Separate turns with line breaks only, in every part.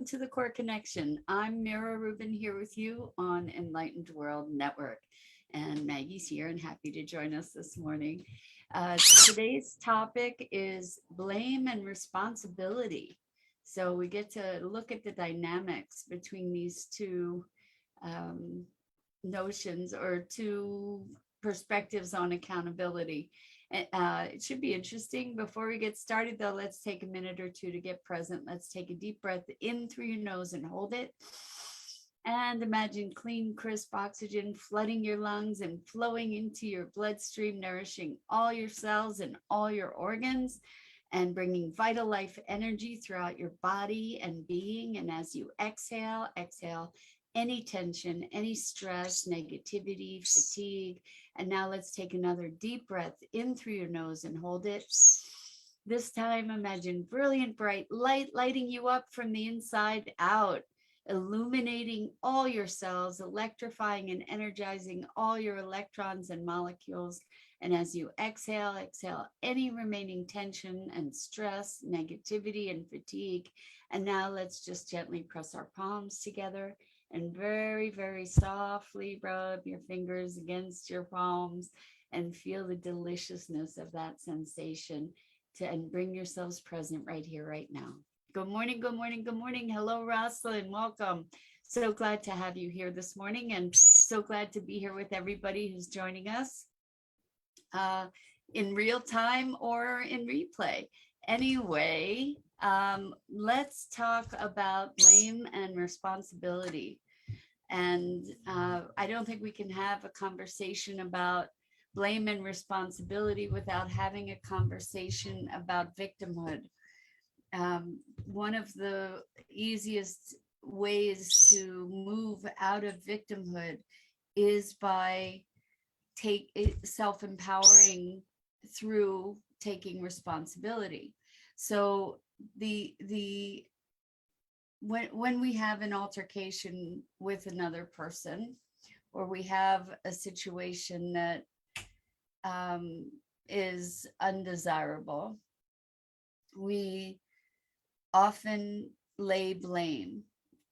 to the Core Connection. I'm Mira Rubin here with you on Enlightened World Network. And Maggie's here and happy to join us this morning. Today's topic is blame and responsibility. So we get to look at the dynamics between these two um, notions or two perspectives on accountability. It should be interesting. Before we get started, though, let's take a minute or two to get present. Let's take a deep breath in through your nose and hold it. And imagine clean, crisp oxygen flooding your lungs and flowing into your bloodstream, nourishing all your cells and all your organs, and bringing vital life energy throughout your body and being. And as you exhale, exhale any tension, any stress, negativity, fatigue. And now let's take another deep breath in through your nose and hold it. This time, imagine brilliant, bright light lighting you up from the inside out, illuminating all your cells, electrifying and energizing all your electrons and molecules. And as you exhale, exhale any remaining tension and stress, negativity and fatigue. And now let's just gently press our palms together and very, very softly rub your fingers against your palms and feel the deliciousness of that sensation and bring yourselves present right here, right now. Good morning, good morning, good morning. Hello, Rosalind, welcome. So glad to have you here this morning and so glad to be here with everybody who's joining us in real time or in replay. Anyway, let's talk about blame and responsibility. And I don't think we can have a conversation about blame and responsibility without having a conversation about victimhood. One of the easiest ways to move out of victimhood is by self-empowering through taking responsibility. So when we have an altercation with another person, or we have a situation that is undesirable, we often lay blame.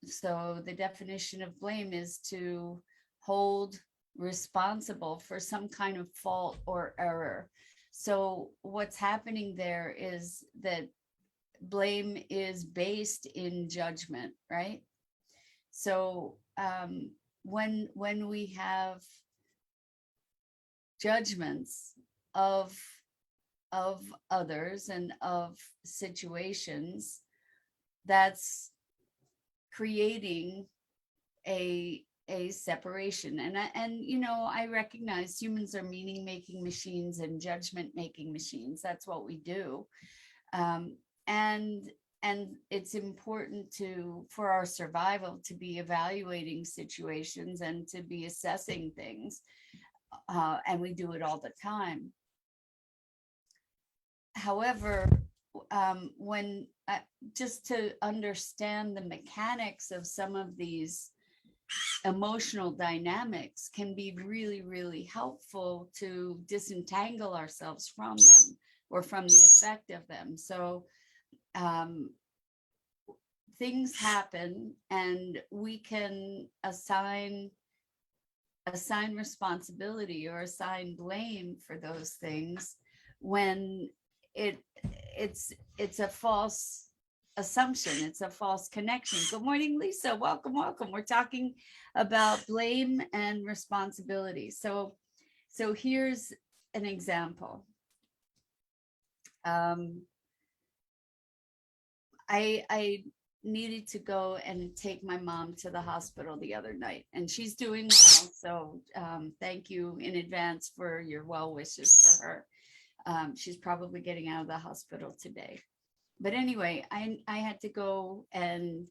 So the definition of blame is to hold responsible for some kind of fault or error. So what's happening there is that blame is based in judgment, right? So when we have judgments of others and of situations, that's creating a separation. And you know, I recognize humans are meaning making machines and judgment making machines. That's what we do. And it's important for our survival to be evaluating situations and to be assessing things. And we do it all the time. However, when just to understand the mechanics of some of these emotional dynamics can be really, really helpful to disentangle ourselves from them or from the effect of them. So things happen and we can assign responsibility or assign blame for those things when it's a false assumption. It's a false connection. Good morning, Lisa. Welcome, welcome. We're talking about blame and responsibility. So here's an example. I needed to go and take my mom to the hospital the other night, and she's doing well. So thank you in advance for your well wishes for her. She's probably getting out of the hospital today. But anyway, I had to go and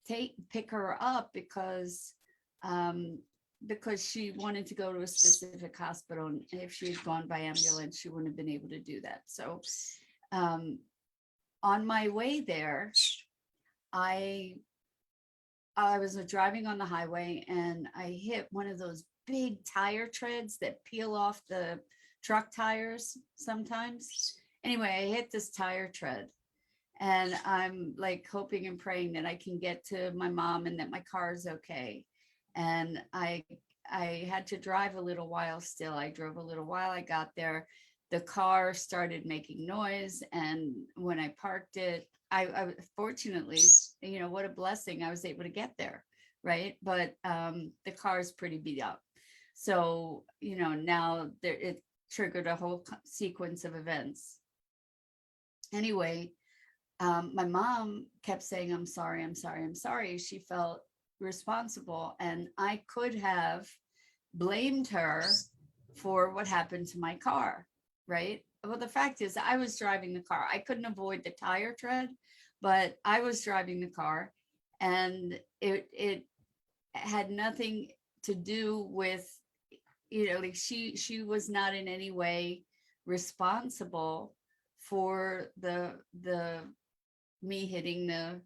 pick her up because she wanted to go to a specific hospital. And if she had gone by ambulance, she wouldn't have been able to do that. So on my way there, I was driving on the highway and I hit one of those big tire treads that peel off the truck tires sometimes. Anyway, I hit this tire tread And I'm like hoping and praying that I can get to my mom and that my car is okay. And I had to drive a little while still. I drove a little while. I got there. The car started making noise. And when I parked it, I fortunately, what a blessing, I was able to get there. Right. But the car is pretty beat up. So, now there, it triggered a whole sequence of events. Anyway, my mom kept saying, I'm sorry, I'm sorry, I'm sorry. She felt responsible. And I could have blamed her for what happened to my car, right? Well, the fact is, I was driving the car. I couldn't avoid the tire tread, but I was driving the car, and it had nothing to do with, like she was not in any way responsible for the me hitting the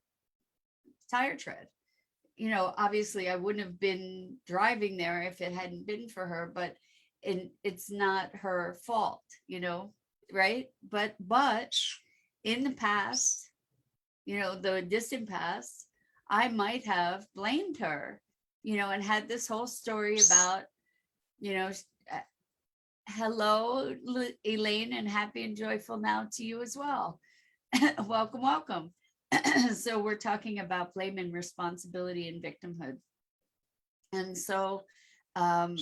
tire tread. Obviously I wouldn't have been driving there if it hadn't been for her, but it's not her fault, right? But in the past, the distant past, I might have blamed her, and had this whole story about, you know, uh, hello, Elaine, and happy and joyful now to you as well. Welcome, welcome. So we're talking about blame and responsibility and victimhood. And so um,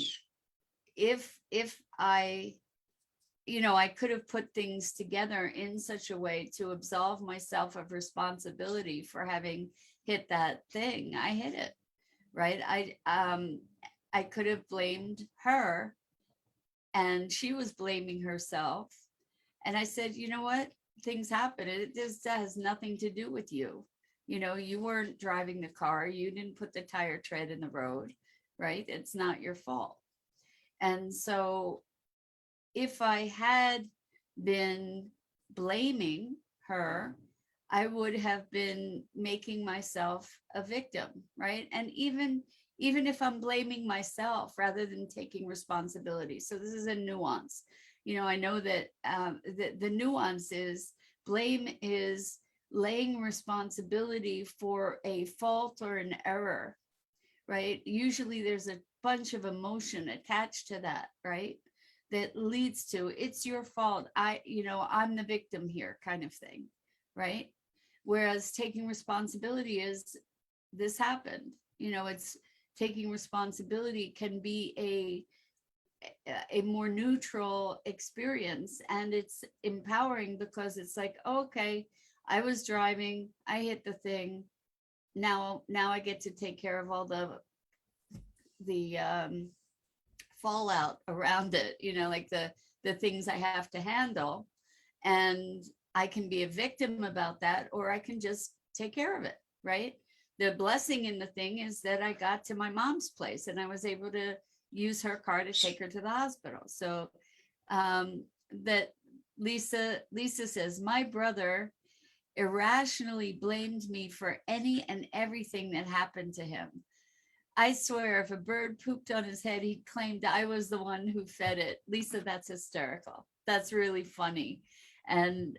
if I could have put things together in such a way to absolve myself of responsibility for having hit that thing, I hit it, right? I could have blamed her, and she was blaming herself. And I said, you know what? Things happen. This has nothing to do with you. You weren't driving the car. You didn't put the tire tread in the road, right? It's not your fault. And so if I had been blaming her, I would have been making myself a victim, right? And even if I'm blaming myself rather than taking responsibility. So this is a nuance. I know that the nuance is blame is laying responsibility for a fault or an error, right? Usually there's a bunch of emotion attached to that, right? That leads to it's your fault. I'm the victim here kind of thing, right? Whereas taking responsibility is this happened. It's taking responsibility can be a more neutral experience, and it's empowering because it's like, oh, okay, I was driving, I hit the thing. Now I get to take care of all the fallout around it, like the things I have to handle. And I can be a victim about that, or I can just take care of it, right? The blessing in the thing is that I got to my mom's place and I was able to use her car to take her to the hospital. So that Lisa says, my brother irrationally blamed me for any and everything that happened to him. I swear, if a bird pooped on his head, he claimed I was the one who fed it. Lisa, that's hysterical. That's really funny. And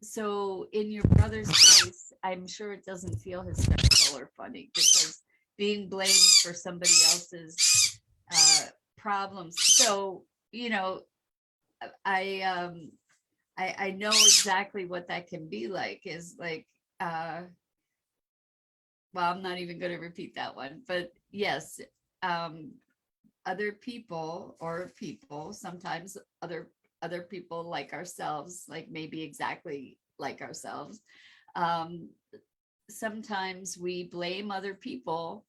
so in your brother's case, I'm sure it doesn't feel hysterical or funny, because being blamed for somebody else's problems. So, I I know exactly what that can be like, is like, well, I'm not even going to repeat that one, but yes, um, other people, or people, sometimes other people like ourselves, like maybe exactly like ourselves. Um, Sometimes we blame other people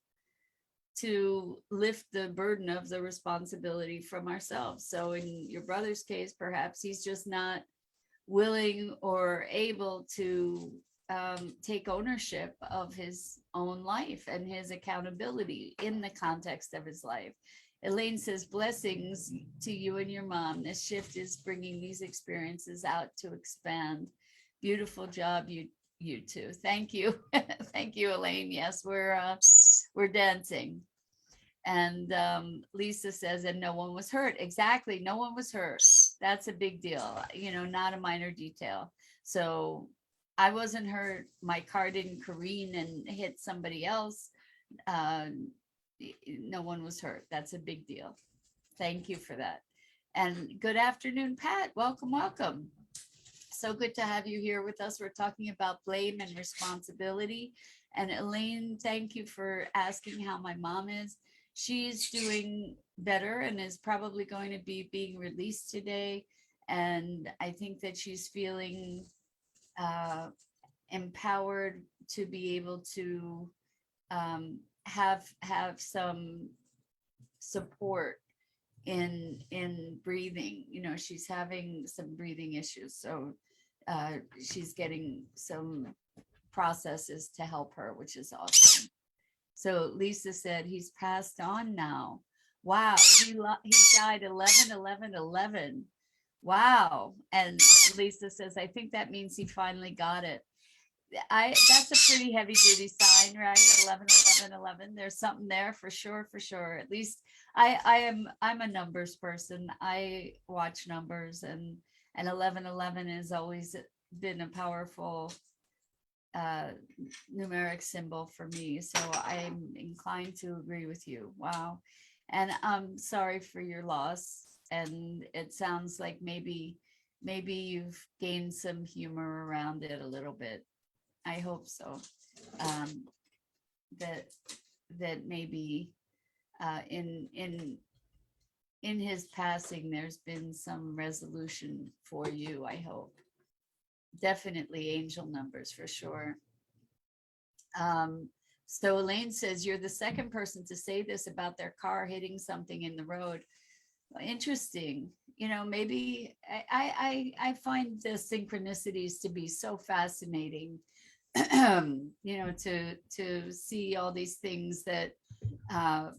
to lift the burden of the responsibility from ourselves. So in your brother's case, perhaps he's just not willing or able to take ownership of his own life and his accountability in the context of his life. Elaine says, blessings to you and your mom. This shift is bringing these experiences out to expand. Beautiful job, you two. Thank you. Thank you, Elaine. Yes, we're dancing. And Lisa says, and no one was hurt. Exactly. No one was hurt. That's a big deal, not a minor detail. So I wasn't hurt. My car didn't careen and hit somebody else. Uh, no one was hurt. That's a big deal. Thank you for that. And good afternoon, Pat. Welcome, welcome. So good to have you here with us. We're talking about blame and responsibility. And Elaine, thank you for asking how my mom is. She's doing better and is probably going to be being released today. And I think that she's feeling uh, empowered to be able to have some support in breathing. You know, she's having some breathing issues, so she's getting some processes to help her, which is awesome. So Lisa said he's passed on now. Wow, he died 11/11/11. Wow. And Lisa says, I think that means he finally got it. I That's a pretty heavy duty sign, right? 11/11/11. There's something there for sure, for sure. At least I'm a numbers person. I watch numbers, and 11/11 has always been a powerful uh numeric symbol for me. So I'm inclined to agree with you. Wow. And I'm sorry for your loss. And it sounds like maybe you've gained some humor around it a little bit. I hope so. Um, that that maybe in his passing, there's been some resolution for you. I hope. Definitely angel numbers for sure. Um, so Elaine says you're the second person to say this about their car hitting something in the road. Interesting. You know, maybe I find the synchronicities to be so fascinating. You know, to see all these things that uh,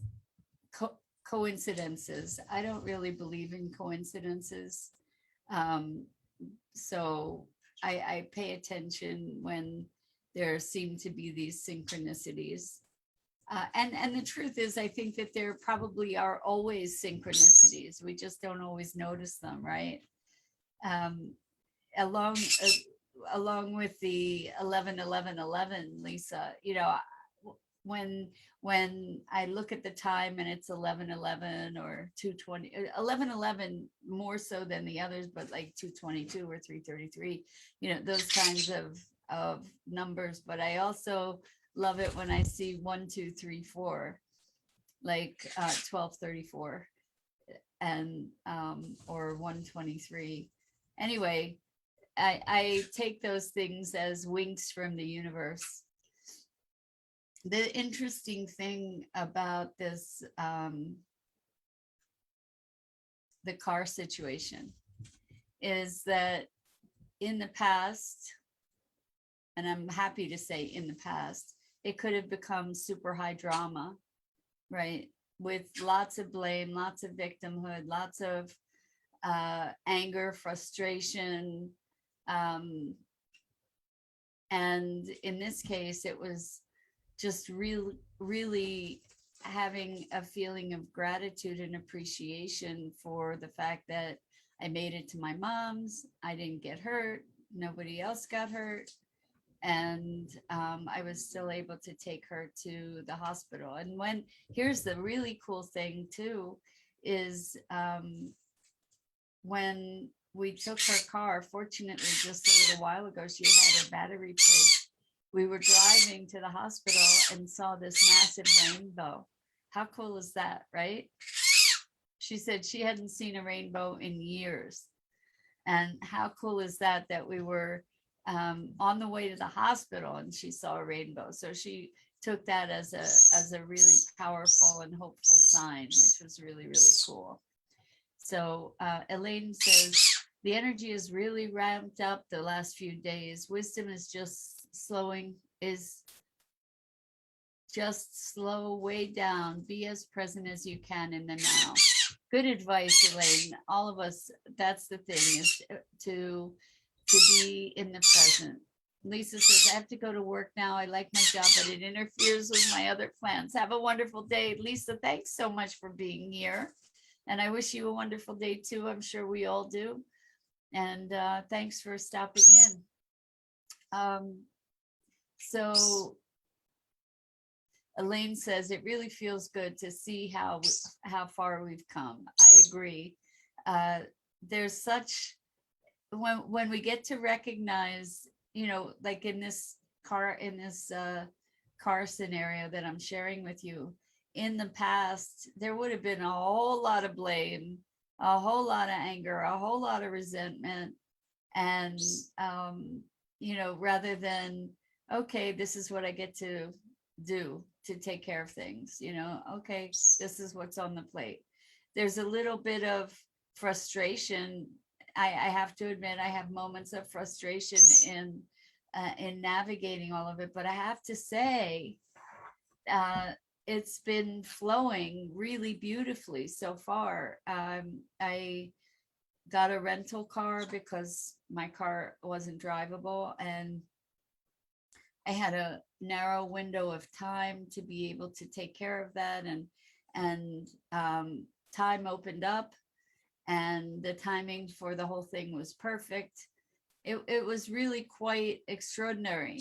coincidences. I don't really believe in coincidences, um, so I pay attention when there seem to be these synchronicities. And the truth is, I think that there probably are always synchronicities. We just don't always notice them, right? Um, along uh, Along with the 11/11/11, Lisa, you know, when when I look at the time and it's 11/11 or 2:20, 11/11 more so than the others, but like 2:22 or 3:33, you know, those kinds of numbers. But I also love it when I see 1, 2, 3, 4, like 12:34 and or 1:23. Anyway, I take those things as winks from the universe. The interesting thing about this, the car situation, is that in the past, and I'm happy to say in the past, it could have become super high drama, right? With lots of blame, lots of victimhood, lots of anger, frustration. Um, and in this case, it was just really having a feeling of gratitude and appreciation for the fact that I made it to my mom's. I didn't get hurt. Nobody else got hurt. And I was still able to take her to the hospital. And here's the really cool thing too, is when we took her car, fortunately, just a little while ago, she had her battery replaced. We were driving to the hospital and saw this massive rainbow. How cool is that, right? She said she hadn't seen a rainbow in years. And how cool is that, that we were on the way to the hospital and she saw a rainbow. So she took that as a really powerful and hopeful sign, which was really, really cool. So Elaine says, the energy is really ramped up the last few days. Wisdom is just slow way down. Be as present as you can in the now. Good advice, Elaine. All of us, that's the thing, is to be in the present. Lisa says, I have to go to work now. I like my job, but it interferes with my other plans. Have a wonderful day. Lisa, thanks so much for being here. And I wish you a wonderful day too. I'm sure we all do. And thanks for stopping in. So Elaine says it really feels good to see how far we've come. I agree. Uh, there's such when we get to recognize, like in this car scenario that I'm sharing with you, in the past, there would have been a whole lot of blame, a whole lot of anger, a whole lot of resentment. And, rather than, okay, this is what I get to do to take care of things, okay, this is what's on the plate. There's a little bit of frustration. I have to admit, I have moments of frustration in navigating all of it, but I have to say, uh, it's been flowing really beautifully so far. I got a rental car because my car wasn't drivable, and I had a narrow window of time to be able to take care of that, and time opened up, and the timing for the whole thing was perfect. It was really quite extraordinary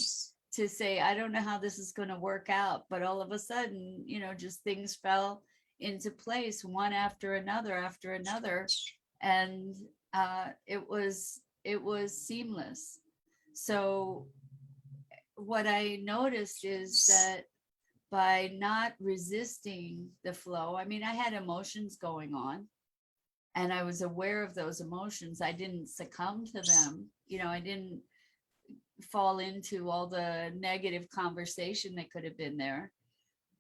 to say, I don't know how this is going to work out, but all of a sudden, just things fell into place one after another, and it was seamless. So what I noticed is that by not resisting the flow, I mean, I had emotions going on, and I was aware of those emotions. I didn't succumb to them. I didn't fall into all the negative conversation that could have been there.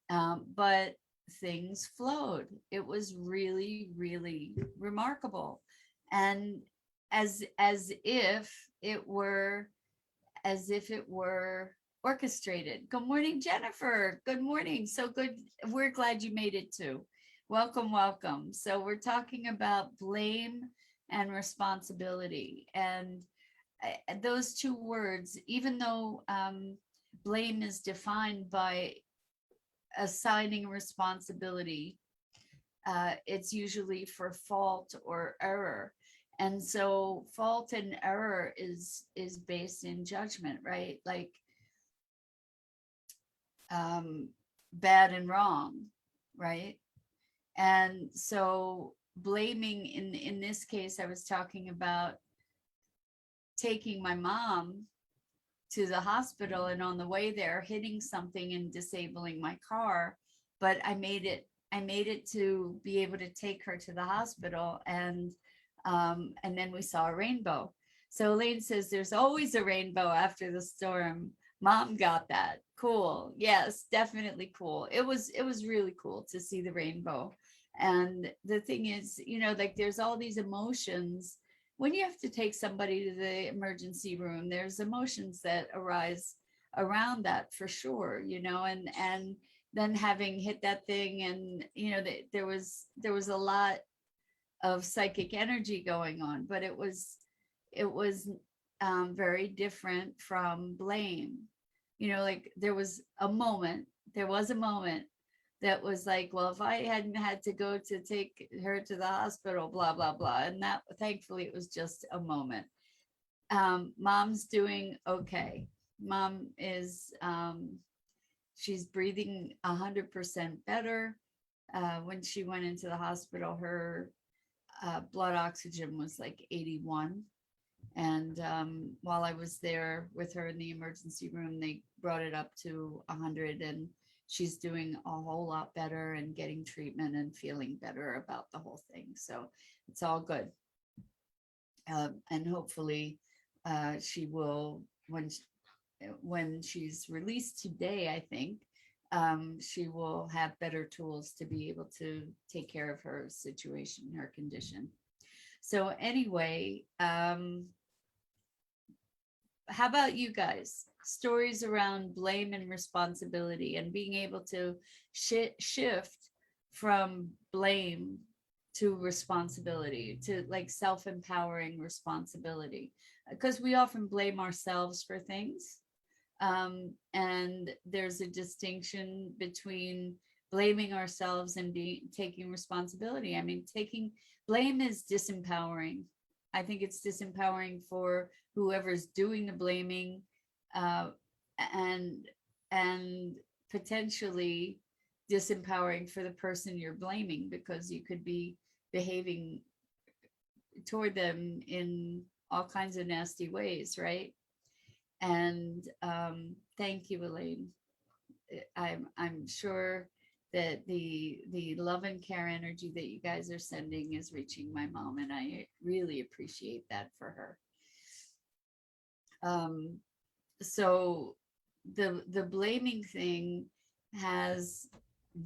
But things flowed. It was really, really remarkable. And as if it were orchestrated. Good morning, Jennifer. Good morning. So good. We're glad you made it too. Welcome, welcome. So we're talking about blame and responsibility. And those two words, even though blame is defined by assigning responsibility, it's usually for fault or error. And so fault and error is based in judgment, right? Like bad and wrong, right? And so blaming, in this case, I was talking about taking my mom to the hospital, and on the way there hitting something and disabling my car, but I made it to be able to take her to the hospital, and then we saw a rainbow. So Elaine says there's always a rainbow after the storm. Mom got that. Cool. Yes, definitely cool. It was really cool to see the rainbow. And the thing is, like there's all these emotions when you have to take somebody to the emergency room. There's emotions that arise around that for sure, and then having hit that thing, and there was a lot of psychic energy going on, but it was very different from blame. Like there was a moment that was like, well, if I hadn't had to go to take her to the hospital, blah blah blah, and that, thankfully, it was just a moment. Mom's doing okay. Mom is she's breathing 100% better. When she went into the hospital, her blood oxygen was like 81. And while I was there with her in the emergency room, they brought it up to 100, and she's doing a whole lot better and getting treatment and feeling better about the whole thing. So it's all good. And hopefully she will, when she's released today, I think, she will have better tools to be able to take care of her situation, her condition. So anyway, how about you guys? Stories around blame and responsibility, and being able to shift from blame to responsibility, to like self-empowering responsibility, because we often blame ourselves for things. And there's a distinction between blaming ourselves and taking responsibility. I mean, taking blame is disempowering. I think it's disempowering for whoever's doing the blaming, uh, and and potentially disempowering for the person you're blaming, because you could be behaving toward them in all kinds of nasty ways, right? And thank you, Elaine. I'm sure that the love and care energy that you guys are sending is reaching my mom, and I really appreciate that for her. Um, so the blaming thing has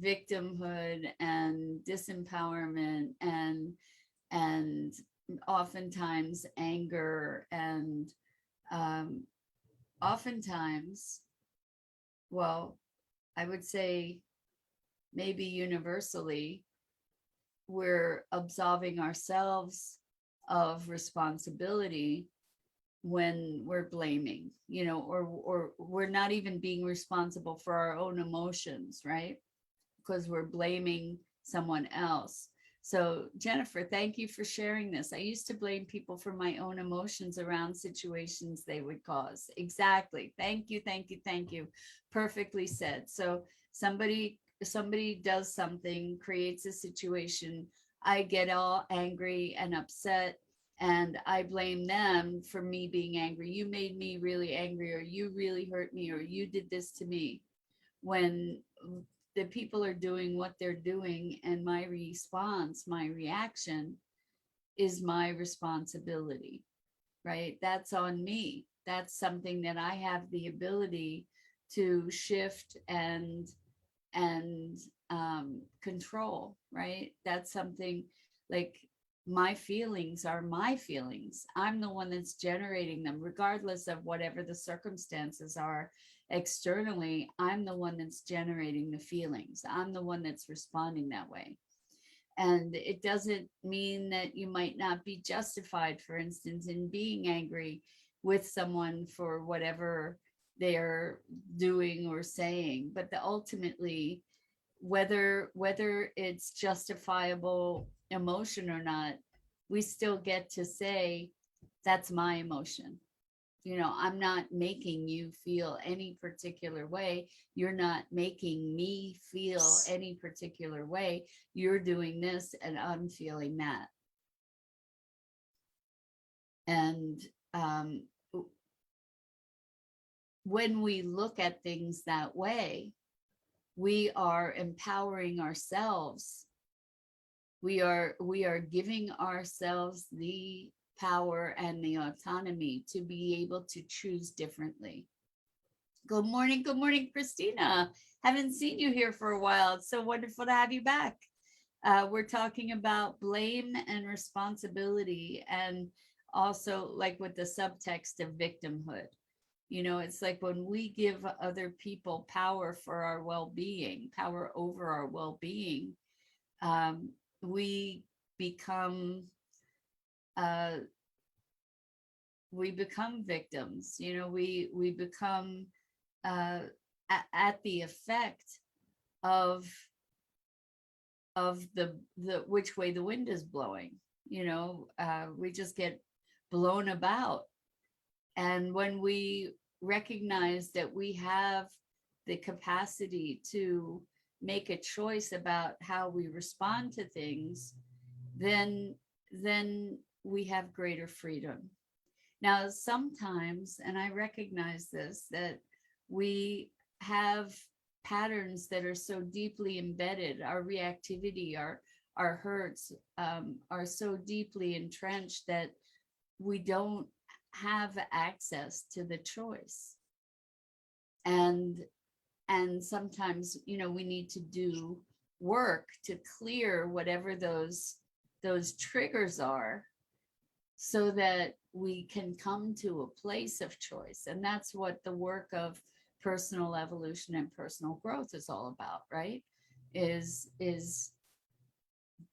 victimhood and disempowerment and oftentimes anger and um, oftentimes, well, I would say maybe universally, we're absolving ourselves of responsibility when we're blaming, or we're not even being responsible for our own emotions, right? Because we're blaming someone else. So, Jennifer, thank you for sharing this. I used to blame people for my own emotions around situations they would cause. Exactly. Thank you, thank you, thank you. Perfectly said. So, somebody does something, creates a situation, I get all angry and upset, and I blame them for me being angry. You made me really angry, or you really hurt me, or you did this to me. When the people are doing what they're doing, and my response, my reaction is my responsibility, right? That's on me. That's something that I have the ability to shift and control, right? That's something like, my feelings are my feelings. I'm the one that's generating them, regardless of whatever the circumstances are externally. I'm the one that's generating the feelings. I'm the one that's responding that way. And it doesn't mean that you might not be justified, for instance, in being angry with someone for whatever they're doing or saying, but ultimately, whether it's justifiable emotion or not, we still get to say, that's my emotion. I'm not making you feel any particular way. You're not making me feel any particular way. You're doing this and I'm feeling that. And um, when we look at things that way, we are empowering ourselves. We are giving ourselves the power and the autonomy to be able to choose differently. Good morning, Christina. Haven't seen you here for a while. It's so wonderful to have you back. We're talking about blame and responsibility, and also like with the subtext of victimhood. It's like when we give other people power for our well-being, power over our well-being, um, we become uh, we become victims. We become at the effect of the which way the wind is blowing. We just get blown about. And when we recognize that we have the capacity to make a choice about how we respond to things, then we have greater freedom. Now, sometimes, and I recognize this, that we have patterns that are so deeply embedded, our reactivity, our hurts are so deeply entrenched that we don't have access to the choice. And sometimes, we need to do work to clear whatever those triggers are, so that we can come to a place of choice. And that's what the work of personal evolution and personal growth is all about, right? Is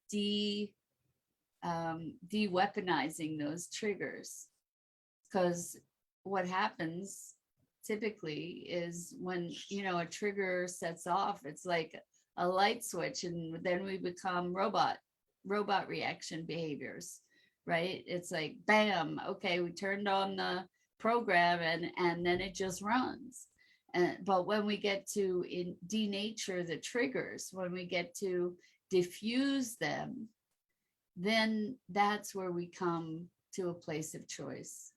de-weaponizing those triggers. Because what happens typically is when, a trigger sets off, it's like a light switch, and then we become robot reaction behaviors, right? It's like, bam, okay, we turned on program, and then it just runs. But when we get to denature the triggers, when we get to diffuse them, then that's where we come to a place of choice.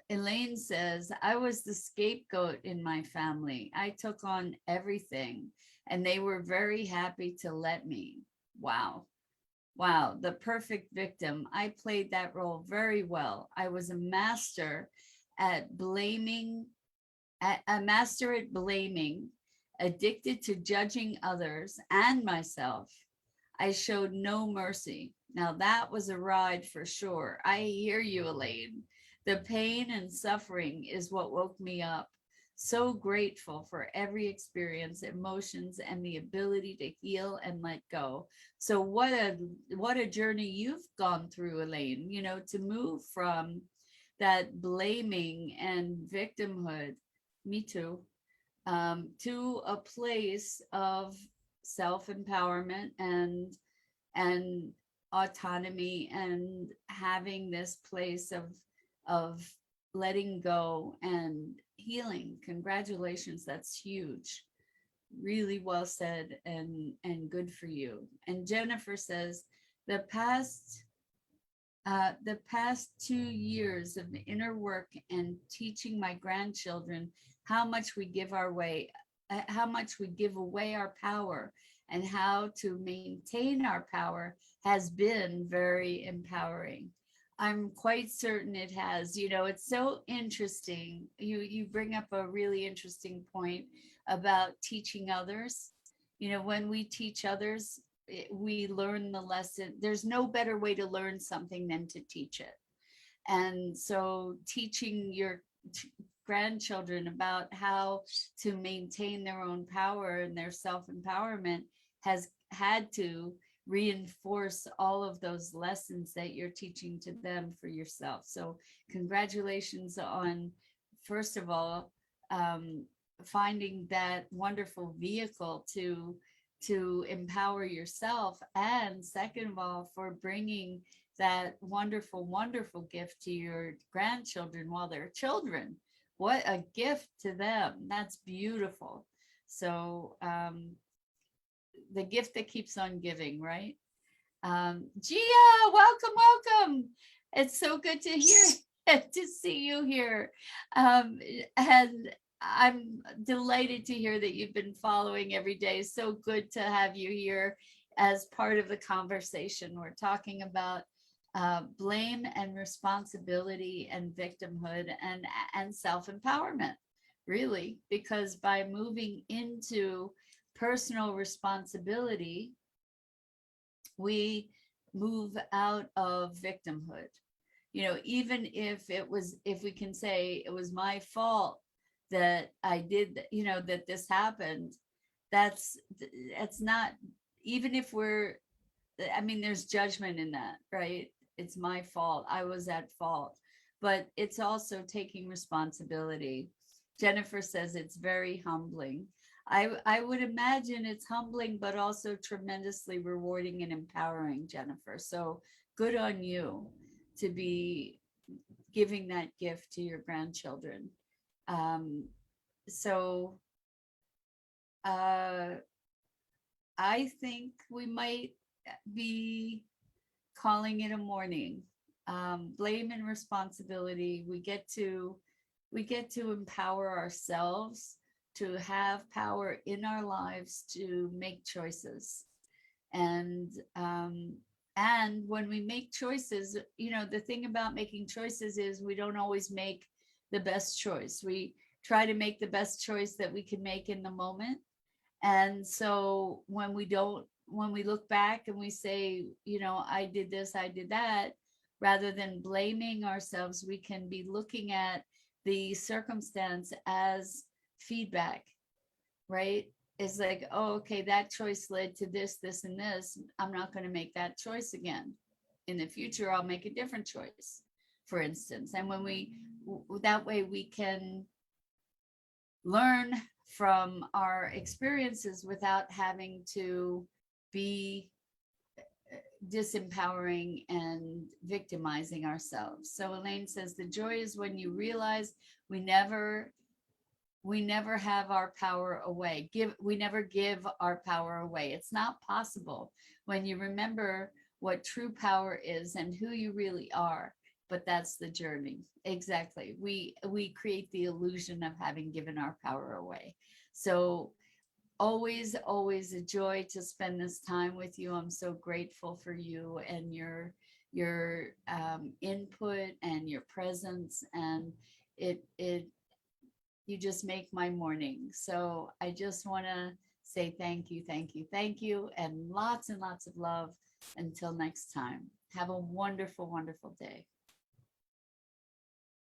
Elaine says, I was the scapegoat in my family. I took on everything and they were very happy to let me. Wow. Wow. The perfect victim. I played that role very well. I was a master at blaming, a master at blaming, addicted to judging others and myself. I showed no mercy. Now that was a ride for sure. I hear you, Elaine. The pain and suffering is what woke me up. So grateful for every experience, emotions, and the ability to heal and let go. So what a journey you've gone through, Elaine, you know, to move from that blaming and victimhood, me too, to a place of self-empowerment and autonomy, and having this place of letting go and healing. Congratulations, that's huge. Really well said, and good for you. And Jennifer says, the past 2 years of inner work and teaching my grandchildren how much we give our way, how much we give away our power, and how to maintain our power has been very empowering. I'm quite certain it has. You know, it's so interesting. You bring up a really interesting point about teaching others. You know, when we teach others, we learn the lesson. There's no better way to learn something than to teach it. And so teaching your grandchildren about how to maintain their own power and their self-empowerment has had to reinforce all of those lessons that you're teaching to them for yourself. So congratulations on, first of all, finding that wonderful vehicle to empower yourself, and second of all, for bringing that wonderful, wonderful gift to your grandchildren while they're children. What a gift to them. That's beautiful. So the gift that keeps on giving, right? Gia, welcome, welcome. It's so good to hear, to see you here. And I'm delighted to hear that you've been following every day. So good to have you here as part of the conversation. We're talking about blame and responsibility and victimhood and self-empowerment, really, because by moving into personal responsibility, we move out of victimhood. You know, even if we can say it was my fault that I did, you know, that this happened, that's not, even if we're, I mean, there's judgment in that, right? It's my fault. I was at fault. But it's also taking responsibility. Jennifer says it's very humbling. I would imagine it's humbling, but also tremendously rewarding and empowering, Jennifer. So good on you to be giving that gift to your grandchildren. So I think we might be calling it a morning. Blame and responsibility. We get to empower ourselves to have power in our lives to make choices. And when we make choices, you know, the thing about making choices is we don't always make the best choice. We try to make the best choice that we can make in the moment. And so when we look back and we say, you know, I did this, I did that, rather than blaming ourselves, we can be looking at the circumstance as feedback, right? It's like, oh, okay, that choice led to this, this, and this. I'm not going to make that choice again. In the future, I'll make a different choice, for instance. And that way we can learn from our experiences without having to be disempowering and victimizing ourselves. So Elaine says the joy is when you realize we never we never have our power away. We never give our power away. It's not possible when you remember what true power is and who you really are. But that's the journey. Exactly. We create the illusion of having given our power away. So always a joy to spend this time with you. I'm so grateful for you and your input and your presence, and it you just make my morning. So I just want to say thank you, thank you, thank you, and lots of love. Until next time, have a wonderful day.